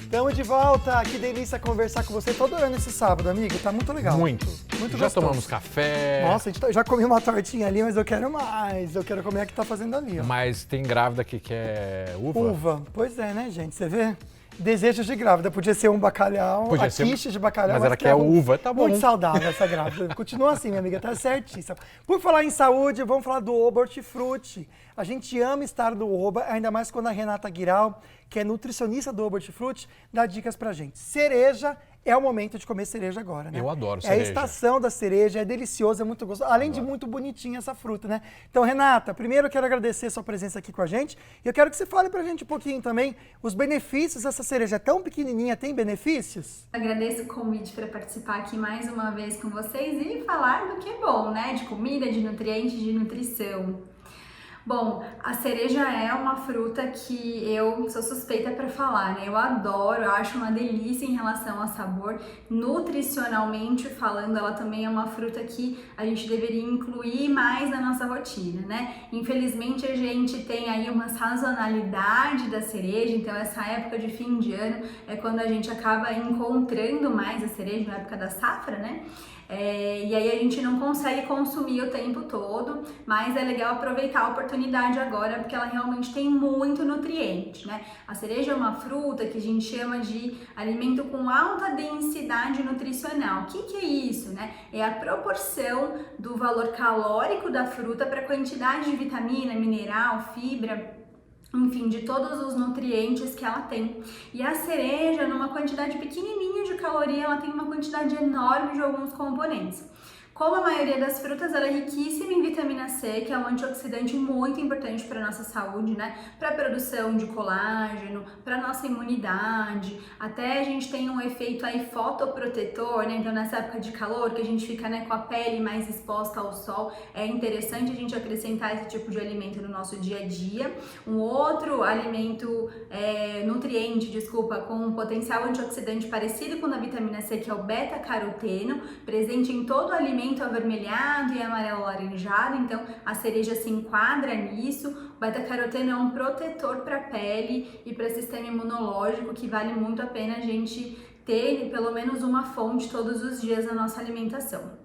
Estamos de volta, que delícia conversar com você todo ano esse sábado, amigo, tá muito legal. Muito já gostoso. Tomamos café. Nossa, já comi uma tortinha ali, mas eu quero mais, eu quero comer a que tá fazendo ali, ó. Mas tem grávida que quer uva? Uva, pois é, né, gente, você vê? Desejos de grávida, podia ser um bacalhau, a quiche de bacalhau. Mas ela quer uva, tá bom. Muito saudável essa grávida, continua assim, minha amiga, tá certíssima. Por falar em saúde, vamos falar do Oba Hortifruti. A gente ama estar do Oba, ainda mais quando a Renata Guiral, que é nutricionista do Oba Hortifruti, dá dicas pra gente. Cereja é o momento de comer cereja agora, né? Eu adoro cereja. É a estação da cereja, é delicioso, é muito gostoso. Além de muito bonitinha essa fruta, né? Então, Renata, primeiro eu quero agradecer a sua presença aqui com a gente. E eu quero que você fale pra gente um pouquinho também os benefícios dessa cereja tão pequenininha. Tem benefícios? Agradeço o convite para participar aqui mais uma vez com vocês e falar do que é bom, né? De comida, de nutrientes, de nutrição. Bom, a cereja é uma fruta que eu sou suspeita para falar, né? Eu adoro, eu acho uma delícia em relação ao sabor. Nutricionalmente falando, ela também é uma fruta que a gente deveria incluir mais na nossa rotina, né? Infelizmente a gente tem aí uma sazonalidade da cereja, então essa época de fim de ano é quando a gente acaba encontrando mais a cereja, na época da safra, né? E aí a gente não consegue consumir o tempo todo, mas é legal aproveitar a oportunidade agora, porque ela realmente tem muito nutriente, né? A cereja é uma fruta que a gente chama de alimento com alta densidade nutricional. O que é isso, né? É a proporção do valor calórico da fruta para a quantidade de vitamina, mineral, fibra, enfim, de todos os nutrientes que ela tem. E a cereja, numa quantidade pequenininha de caloria, ela tem uma quantidade enorme de alguns componentes. Como a maioria das frutas, ela é riquíssima em vitamina C, que é um antioxidante muito importante para a nossa saúde, né? Para a produção de colágeno, para a nossa imunidade. Até a gente tem um efeito aí fotoprotetor, né? Então, nessa época de calor, que a gente fica, né, com a pele mais exposta ao sol, é interessante a gente acrescentar esse tipo de alimento no nosso dia a dia. Um outro alimento, nutriente, com um potencial antioxidante parecido com o da vitamina C, que é o beta-caroteno, presente em todo o alimento avermelhado e amarelo laranjado, então a cereja se enquadra nisso. O beta-caroteno é um protetor para a pele e para o sistema imunológico que vale muito a pena a gente ter pelo menos uma fonte todos os dias na nossa alimentação.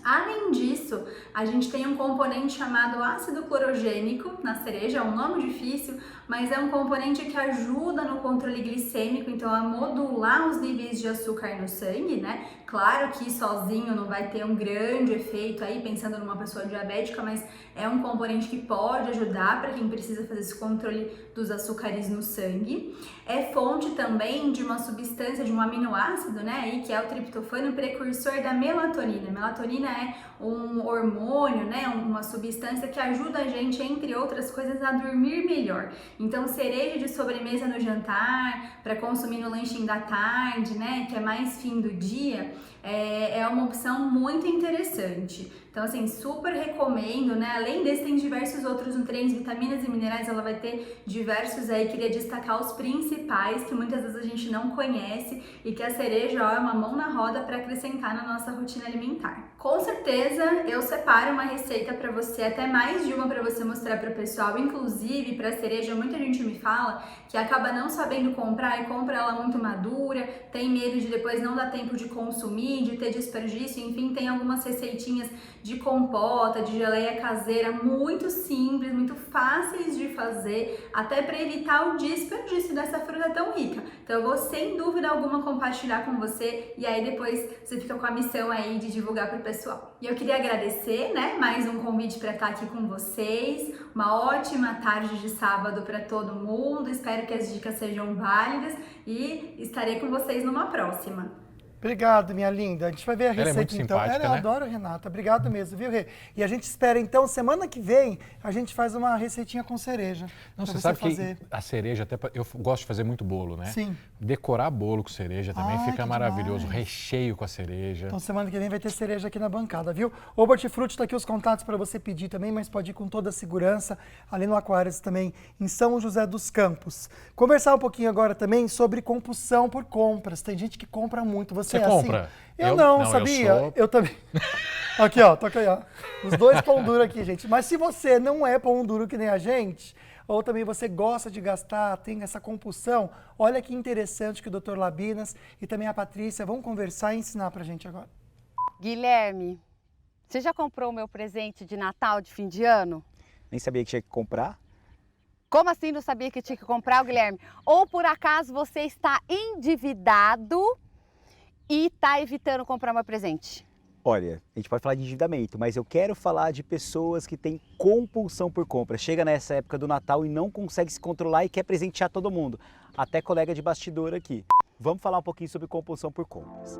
Além disso, a gente tem um componente chamado ácido clorogênico na cereja, é um nome difícil, mas é um componente que ajuda no controle glicêmico, então a modular os níveis de açúcar no sangue, né? Claro que sozinho não vai ter um grande efeito aí, pensando numa pessoa diabética, mas é um componente que pode ajudar para quem precisa fazer esse controle dos açúcares no sangue. É fonte também de uma substância, de um aminoácido, né? Aí, que é o triptofano, precursor da melatonina. A melatonina é um hormônio, né? Uma substância que ajuda a gente, entre outras coisas, a dormir melhor. Então, cereja de sobremesa no jantar, para consumir no lanchinho da tarde, né? Que é mais fim do dia, é uma opção muito interessante. Então, assim, super recomendo, né? Além desse, tem diversos outros nutrientes, vitaminas e minerais, ela vai ter diversos aí. Queria destacar os principais, que muitas vezes a gente não conhece e que a cereja, ó, é uma mão na roda para acrescentar na nossa rotina alimentar. Com certeza, eu separo uma receita para você, até mais de uma para você mostrar para o pessoal. Inclusive, para a cereja, muita gente me fala que acaba não sabendo comprar e compra ela muito madura, tem medo de depois não dar tempo de consumir, de ter desperdício, enfim, tem algumas receitinhas de compota, de geleia caseira, muito simples, muito fáceis de fazer, até para evitar o desperdício dessa fruta tão rica. Então eu vou sem dúvida alguma compartilhar com você e aí depois você fica com a missão aí de divulgar para o pessoal. E eu queria agradecer, né, mais um convite para estar aqui com vocês, uma ótima tarde de sábado para todo mundo, espero que as dicas sejam válidas e estarei com vocês numa próxima. Obrigado, minha linda. A gente vai ver a receita, é muito então. simpática, Eu né? adoro, Renata. Obrigado mesmo, viu, Rê? E a gente espera, então, semana que vem, a gente faz uma receitinha com cereja. Não, você sabe que a cereja, até eu gosto de fazer muito bolo, né? Sim. Decorar bolo com cereja também fica que maravilhoso. demais. Recheio com a cereja. Então, semana que vem vai ter cereja aqui na bancada, viu? O Hortifruti está aqui os contatos para você pedir também, mas pode ir com toda a segurança, ali no Aquários também, em São José dos Campos. Conversar um pouquinho agora também sobre compulsão por compras. Tem gente que compra muito. Você é compra? Assim? Eu não, sabia? Eu também. Aqui, ó, toca aí, ó. Os dois pão duro aqui, gente. Mas se você não é pão duro que nem a gente, ou também você gosta de gastar, tem essa compulsão, olha que interessante que o Dr. Labinas e também a Patrícia vão conversar e ensinar pra gente agora. Guilherme, você já comprou o meu presente de Natal, de fim de ano? Nem sabia que tinha que comprar. Como assim não sabia que tinha que comprar, Guilherme? Ou por acaso você está endividado e está evitando comprar meu presente? Olha, a gente pode falar de endividamento, mas eu quero falar de pessoas que têm compulsão por compra. Chega nessa época do Natal e não consegue se controlar e quer presentear todo mundo. Até colega de bastidor aqui. Vamos falar um pouquinho sobre compulsão por compras.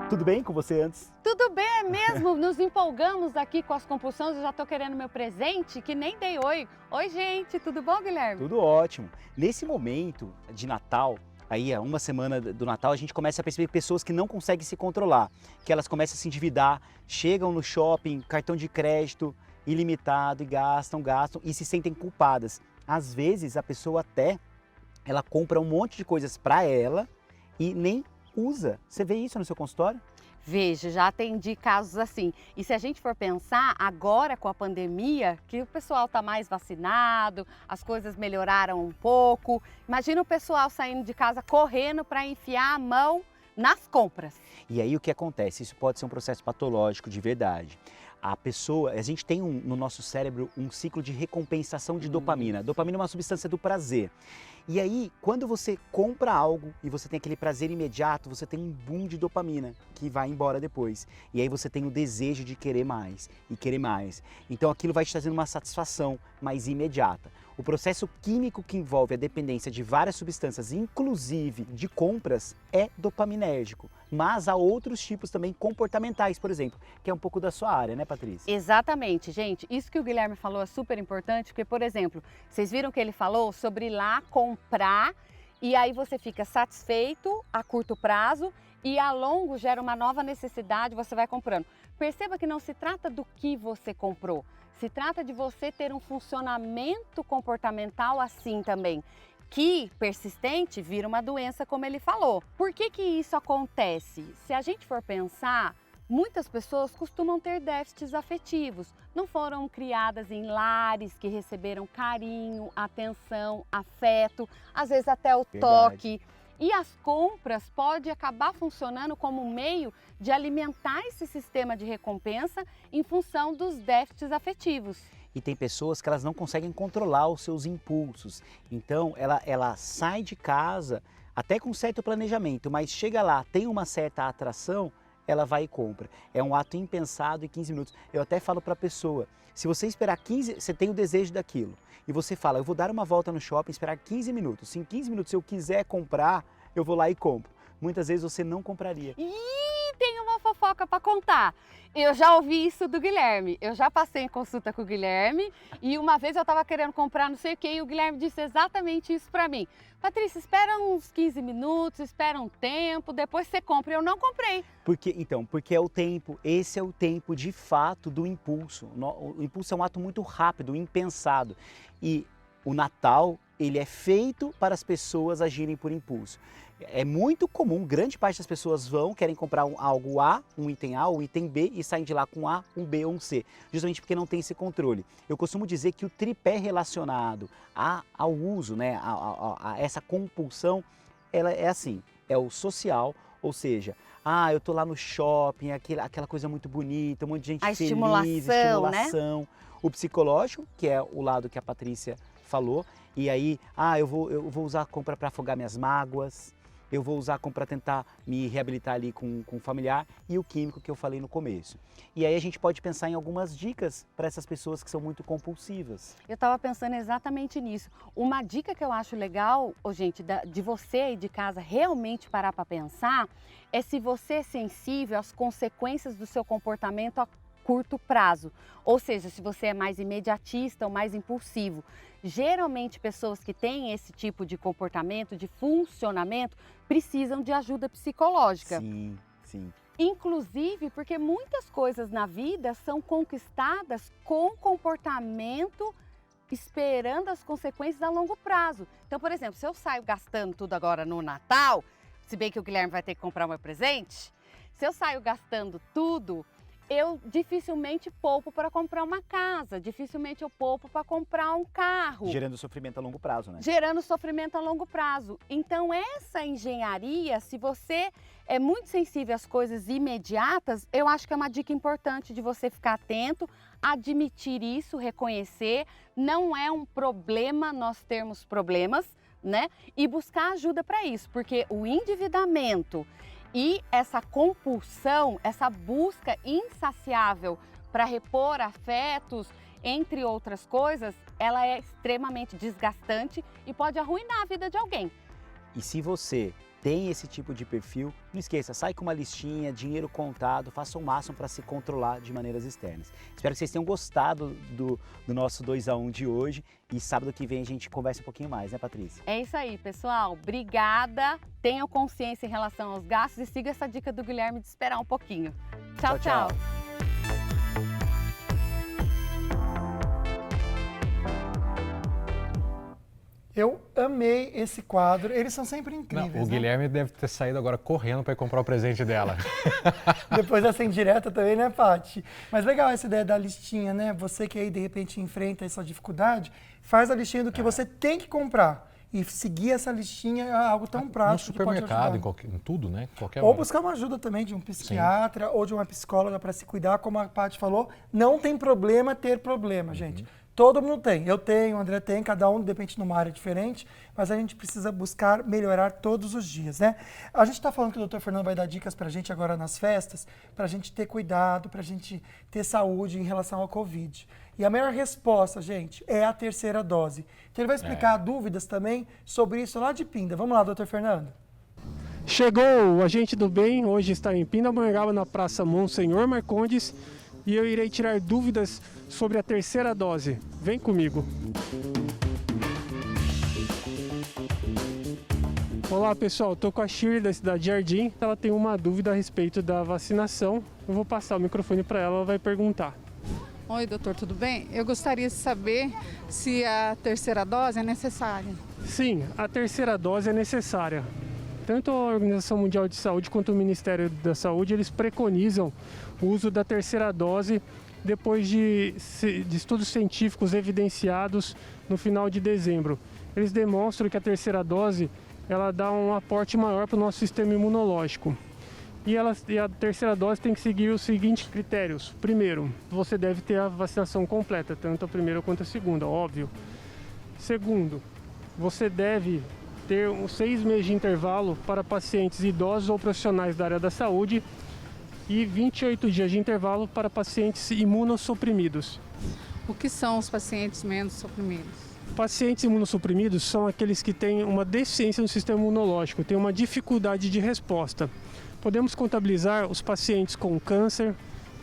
Tudo bem com você antes? Tudo bem, é mesmo? Nos empolgamos aqui com as compulsões, eu já estou querendo meu presente, que nem dei oi. Oi, gente, tudo bom, Guilherme? Tudo ótimo. Nesse momento de Natal, aí a uma semana do Natal, a gente começa a perceber pessoas que não conseguem se controlar, que elas começam a se endividar, chegam no shopping, cartão de crédito ilimitado e gastam e se sentem culpadas. Às vezes a pessoa até ela compra um monte de coisas para ela e nem usa. Você vê isso no seu consultório? Vejo, já atendi casos assim. E se a gente for pensar, agora com a pandemia, que o pessoal está mais vacinado, as coisas melhoraram um pouco, imagina o pessoal saindo de casa correndo para enfiar a mão nas compras. E aí o que acontece? Isso pode ser um processo patológico de verdade. A gente tem no nosso cérebro um ciclo de recompensação de dopamina. Dopamina é uma substância do prazer. E aí, quando você compra algo e você tem aquele prazer imediato, você tem um boom de dopamina que vai embora depois. E aí você tem o desejo de querer mais e querer mais. Então aquilo vai te trazendo uma satisfação mais imediata. O processo químico que envolve a dependência de várias substâncias, inclusive de compras, é dopaminérgico. Mas há outros tipos também comportamentais, por exemplo, que é um pouco da sua área, né, Patrícia? Exatamente, gente. Isso que o Guilherme falou é super importante, porque, por exemplo, vocês viram que ele falou sobre ir lá comprar e aí você fica satisfeito a curto prazo e a longo gera uma nova necessidade, você vai comprando. Perceba que não se trata do que você comprou, se trata de você ter um funcionamento comportamental assim também, que persistente vira uma doença, como ele falou. Por que isso acontece? Se a gente for pensar, muitas pessoas costumam ter déficits afetivos, não foram criadas em lares que receberam carinho, atenção, afeto, às vezes até o toque. E as compras podem acabar funcionando como um meio de alimentar esse sistema de recompensa em função dos déficits afetivos. E tem pessoas que elas não conseguem controlar os seus impulsos. Então ela sai de casa até com certo planejamento, mas chega lá, tem uma certa atração, ela vai e compra. É um ato impensado em 15 minutos. Eu até falo para a pessoa, se você esperar 15, você tem o desejo daquilo. E você fala, eu vou dar uma volta no shopping, esperar 15 minutos. Se em 15 minutos eu quiser comprar, eu vou lá e compro. Muitas vezes você não compraria. Ih, tem uma fofoca para contar. Eu já ouvi isso do Guilherme. Eu já passei em consulta com o Guilherme e uma vez eu estava querendo comprar não sei o que e o Guilherme disse exatamente isso para mim. Patrícia, espera uns 15 minutos, espera um tempo, depois você compra. Eu não comprei. Porque é o tempo, esse é o tempo de fato do impulso. O impulso é um ato muito rápido, impensado. E o Natal, ele é feito para as pessoas agirem por impulso. É muito comum, grande parte das pessoas querem comprar algo A, um item A, um item B e saem de lá com A, um B ou um C, justamente porque não tem esse controle. Eu costumo dizer que o tripé relacionado ao uso, né, a essa compulsão, ela é assim, é o social, ou seja, eu tô lá no shopping, aquela coisa muito bonita, um monte de gente feliz, estimulação. Né? O psicológico, que é o lado que a Patrícia falou, e aí, eu vou usar a compra para afogar minhas mágoas, eu vou usar a compra para tentar me reabilitar ali com o familiar, e o químico que eu falei no começo. E aí a gente pode pensar em algumas dicas para essas pessoas que são muito compulsivas. Eu estava pensando exatamente nisso. Uma dica que eu acho legal, gente, de você aí de casa realmente parar para pensar, é se você é sensível às consequências do seu comportamento a curto prazo, ou seja, se você é mais imediatista ou mais impulsivo. Geralmente pessoas que têm esse tipo de comportamento, de funcionamento, precisam de ajuda psicológica. Sim, sim. Inclusive porque muitas coisas na vida são conquistadas com comportamento esperando as consequências a longo prazo. Então, por exemplo, se eu saio gastando tudo agora no Natal, se bem que o Guilherme vai ter que comprar o meu presente, se eu saio gastando tudo, eu dificilmente poupo para comprar uma casa, dificilmente eu poupo para comprar um carro. Gerando sofrimento a longo prazo, né? Gerando sofrimento a longo prazo. Então essa engenharia, se você é muito sensível às coisas imediatas, eu acho que é uma dica importante de você ficar atento, admitir isso, reconhecer. Não é um problema nós termos problemas, né? E buscar ajuda para isso, porque o endividamento e essa compulsão, essa busca insaciável para repor afetos, entre outras coisas, ela é extremamente desgastante e pode arruinar a vida de alguém. E se você tem esse tipo de perfil, não esqueça, sai com uma listinha, dinheiro contado, faça o máximo para se controlar de maneiras externas. Espero que vocês tenham gostado do nosso 2 a 1 de hoje e sábado que vem a gente conversa um pouquinho mais, né, Patrícia? É isso aí, pessoal. Obrigada. Tenham consciência em relação aos gastos e siga essa dica do Guilherme de esperar um pouquinho. Tchau, tchau. Eu amei esse quadro, eles são sempre incríveis. Não, o Guilherme deve ter saído agora correndo para ir comprar o presente dela. Depois dessa indireta também, né, Paty? Mas legal essa ideia da listinha, né? Você que aí de repente enfrenta essa dificuldade, faz a listinha do que você tem que comprar. E seguir essa listinha é algo tão prático. No supermercado, em tudo, né? Ou buscar uma ajuda também de um psiquiatra ou de uma psicóloga para se cuidar, como a Paty falou. Não tem problema ter problema, gente. Todo mundo tem. Eu tenho, o André tem, cada um depende numa área diferente, mas a gente precisa buscar melhorar todos os dias, né? A gente está falando que o Dr. Fernando vai dar dicas para a gente agora nas festas, para a gente ter cuidado, para a gente ter saúde em relação ao Covid. E a melhor resposta, gente, é a terceira dose. Então ele vai explicar dúvidas também sobre isso lá de Pinda. Vamos lá, Dr. Fernando. Chegou o agente do bem, hoje está em Pindamonhangaba, na Praça Monsenhor Marcondes, e eu irei tirar dúvidas sobre a terceira dose. Vem comigo. Olá pessoal, estou com a Shirley da Cidade Jardim. Ela tem uma dúvida a respeito da vacinação. Eu vou passar o microfone para ela, ela vai perguntar. Oi, doutor, tudo bem? Eu gostaria de saber se a terceira dose é necessária. Sim, a terceira dose é necessária. Tanto a Organização Mundial de Saúde quanto o Ministério da Saúde, eles preconizam o uso da terceira dose depois de estudos científicos evidenciados no final de dezembro. Eles demonstram que a terceira dose ela dá um aporte maior para o nosso sistema imunológico. E a terceira dose tem que seguir os seguintes critérios. Primeiro, você deve ter a vacinação completa, tanto a primeira quanto a segunda, óbvio. Segundo, você deve ter 6 meses de intervalo para pacientes idosos ou profissionais da área da saúde e 28 dias de intervalo para pacientes imunossuprimidos. O que são os pacientes menos suprimidos? Pacientes imunossuprimidos são aqueles que têm uma deficiência no sistema imunológico, têm uma dificuldade de resposta. Podemos contabilizar os pacientes com câncer,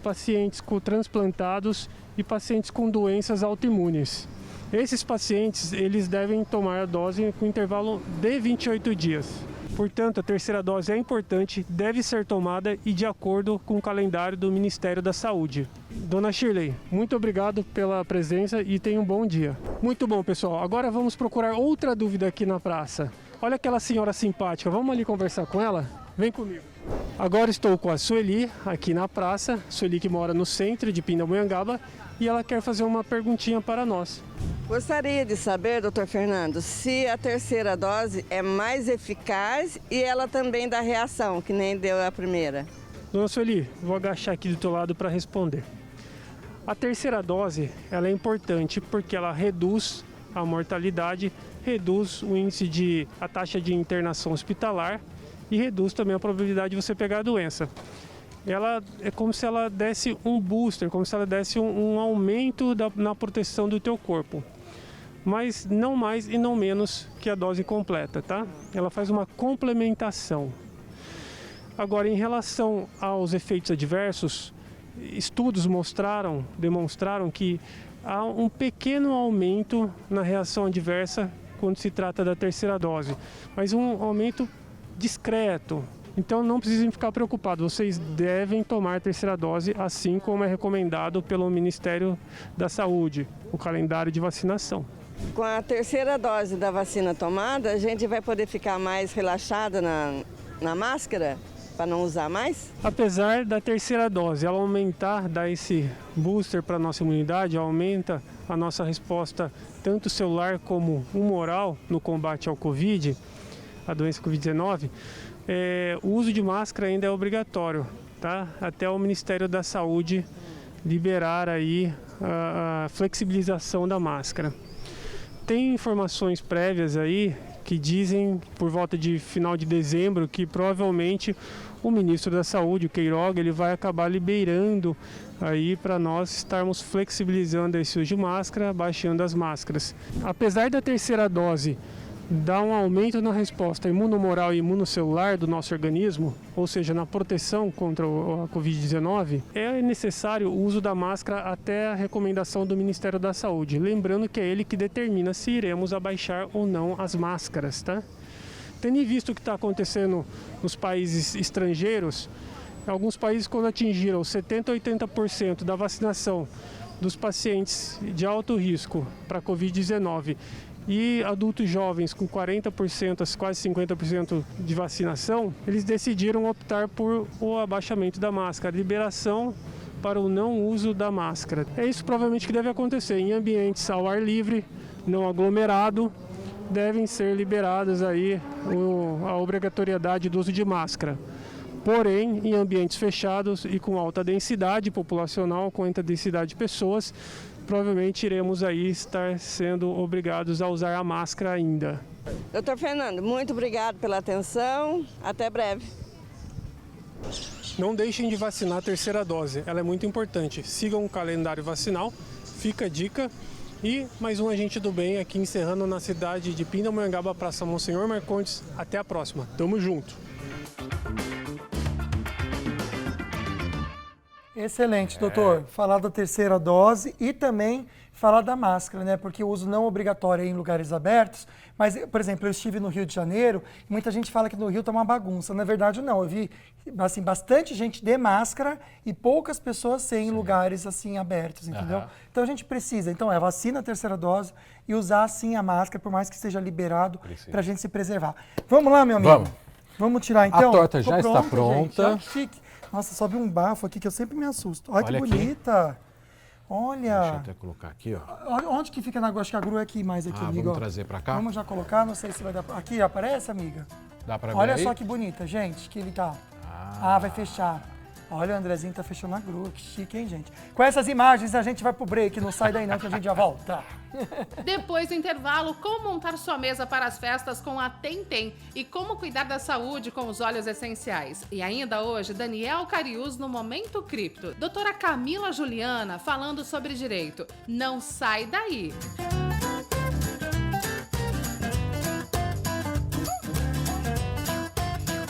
pacientes com transplantados e pacientes com doenças autoimunes. Esses pacientes, eles devem tomar a dose com intervalo de 28 dias. Portanto, a terceira dose é importante, deve ser tomada e de acordo com o calendário do Ministério da Saúde. Dona Shirley, muito obrigado pela presença e tenha um bom dia. Muito bom, pessoal. Agora vamos procurar outra dúvida aqui na praça. Olha aquela senhora simpática, vamos ali conversar com ela? Vem comigo. Agora estou com a Sueli aqui na praça, Sueli que mora no centro de Pindamonhangaba, e ela quer fazer uma perguntinha para nós. Gostaria de saber, doutor Fernando, se a terceira dose é mais eficaz e ela também dá reação, que nem deu a primeira. Dona Sueli, vou agachar aqui do teu lado para responder. A terceira dose ela é importante porque ela reduz a mortalidade, reduz o índice a taxa de internação hospitalar e reduz também a probabilidade de você pegar a doença. Ela é como se ela desse um booster, como se ela desse um aumento na proteção do teu corpo. Mas não mais e não menos que a dose completa, tá? Ela faz uma complementação. Agora, em relação aos efeitos adversos, estudos demonstraram que há um pequeno aumento na reação adversa quando se trata da terceira dose, mas um aumento discreto. Então não precisem ficar preocupados, vocês devem tomar a terceira dose, assim como é recomendado pelo Ministério da Saúde, o calendário de vacinação. Com a terceira dose da vacina tomada, a gente vai poder ficar mais relaxada na máscara? para não usar mais? Apesar da terceira dose, ela aumentar, dar esse booster para a nossa imunidade, aumenta a nossa resposta tanto celular como humoral no combate ao Covid, a doença Covid-19, o uso de máscara ainda é obrigatório, tá? Até o Ministério da Saúde liberar aí a flexibilização da máscara. Tem informações prévias aí que dizem, por volta de final de dezembro, que provavelmente o ministro da Saúde, o Queiroga, ele vai acabar liberando aí para nós estarmos flexibilizando esse uso de máscara, baixando as máscaras. Apesar da terceira dose dar um aumento na resposta imunomoral e imunocelular do nosso organismo, ou seja, na proteção contra a Covid-19, é necessário o uso da máscara até a recomendação do Ministério da Saúde. Lembrando que é ele que determina se iremos abaixar ou não as máscaras, tá? Tendo visto o que está acontecendo nos países estrangeiros, alguns países, quando atingiram 70% a 80% da vacinação dos pacientes de alto risco para a Covid-19 e adultos jovens com 40% a quase 50% de vacinação, eles decidiram optar por o abaixamento da máscara, liberação para o não uso da máscara. É isso provavelmente que deve acontecer em ambientes ao ar livre, não aglomerado, devem ser liberadas aí a obrigatoriedade do uso de máscara. Porém, em ambientes fechados e com alta densidade populacional, com alta densidade de pessoas, provavelmente iremos aí estar sendo obrigados a usar a máscara ainda. Doutor Fernando, muito obrigado pela atenção. Até breve. Não deixem de vacinar a terceira dose, ela é muito importante. Sigam o calendário vacinal, fica a dica. E mais um Agente do Bem aqui encerrando na cidade de Pindamonhangaba, Praça Monsenhor Marcondes. Até a próxima. Tamo junto. Excelente, doutor. Falar da terceira dose e também falar da máscara, né? Porque o uso não obrigatório é em lugares abertos. Mas, por exemplo, eu estive no Rio de Janeiro e muita gente fala que no Rio tá uma bagunça. Na verdade, não. Eu vi assim, bastante gente de máscara e poucas pessoas sem lugares assim abertos, entendeu? Então a gente precisa. Então vacina a terceira dose e usar sim a máscara, por mais que esteja liberado, para a gente se preservar. Vamos lá, meu amigo? Vamos tirar então? A torta já está pronta. Gente, chique. Nossa, sobe um bafo aqui que eu sempre me assusto. Olha que bonita. Olha. Deixa eu até colocar aqui, ó. Olha onde que fica na acho que a grua é aqui mais aqui, amigo. Vamos trazer pra cá? Vamos já colocar, não sei se vai dar. Aqui aparece, amiga? Dá pra ver Olha aí? só que bonita, gente, que ele tá. Vai fechar. Olha, o Andrezinho tá fechando a grua, que chique, hein, gente? Com essas imagens a gente vai pro break, não sai daí não que a gente já volta. Depois do intervalo, como montar sua mesa para as festas com a Tentem e como cuidar da saúde com os óleos essenciais. E ainda hoje, Daniel Cariús no Momento Cripto. Doutora Camila Juliana falando sobre direito. Não sai daí!